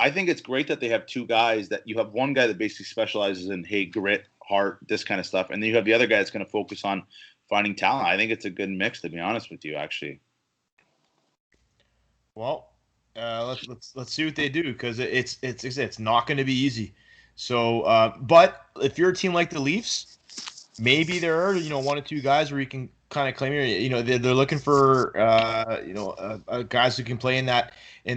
I think it's great that they have two guys. That you have one guy that basically specializes in grit, heart, this kind of stuff, and then you have the other guy that's going to focus on finding talent. I think it's a good mix, to be honest with you, actually. Well, let's see what they do, because it's not going to be easy. So, but if you're a team like the Leafs, maybe there are one or two guys where you can kind of claim they're looking for guys who can play in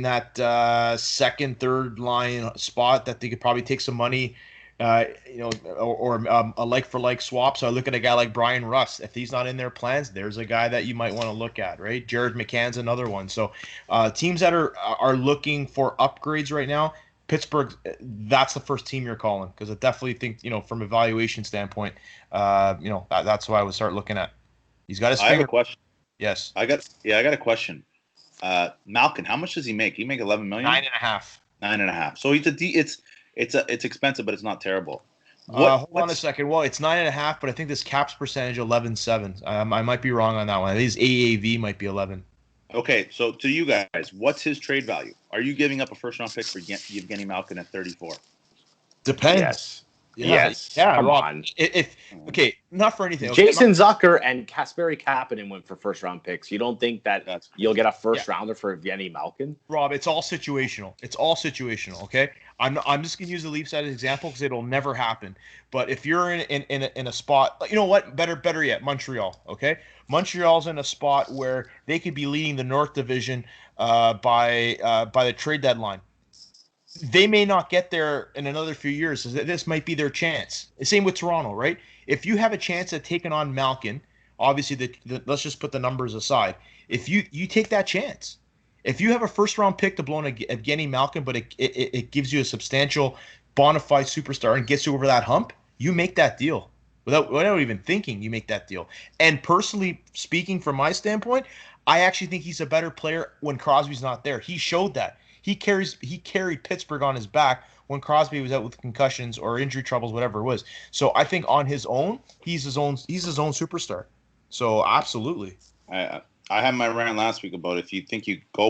that second, third line spot that they could probably take some money. Or a like for like swap. So I look at a guy like Brian Rust. If he's not in their plans, there's a guy that you might want to look at, right? Jared McCann's another one. So teams that are looking for upgrades right now, Pittsburgh, that's the first team you're calling, because I definitely think from a valuation standpoint, that's what I would start looking at. He's got his finger. I have a question. Yes. I got a question. Malkin, how much does he make? He make $11 million. 9.5. 9.5. So it's expensive, but it's not terrible. Hold on a second. Well, it's 9.5, but I think this caps percentage 11.7. I might be wrong on that one. His AAV might be 11. Okay, so to you guys, what's his trade value? Are you giving up a first-round pick for Evgeny Malkin at 34? Depends. Yes. Yeah. Yes. Yeah, Come Rob. on. Okay, not for anything. Okay, Jason Zucker and Kasperi Kapanen went for first-round picks. You don't think that you'll get a first-rounder for Evgeny Malkin? Rob, it's all situational. Okay? I'm just going to use the Leafs as an example because it'll never happen. But if you're in a spot, you know what? Better yet, Montreal, okay? Montreal's in a spot where they could be leading the North Division by the trade deadline. They may not get there in another few years. So this might be their chance. Same with Toronto, right? If you have a chance at taking on Malkin, obviously, let's just put the numbers aside. If you take that chance, if you have a first-round pick to blow on Evgeny Malkin, but it gives you a substantial bona fide superstar and gets you over that hump, you make that deal. Without even thinking, you make that deal. And personally speaking, from my standpoint, I actually think he's a better player when Crosby's not there. He showed that. He carried Pittsburgh on his back when Crosby was out with concussions or injury troubles, whatever it was. So I think on his own, he's his own superstar. So absolutely. I had my rant last week about if you think you go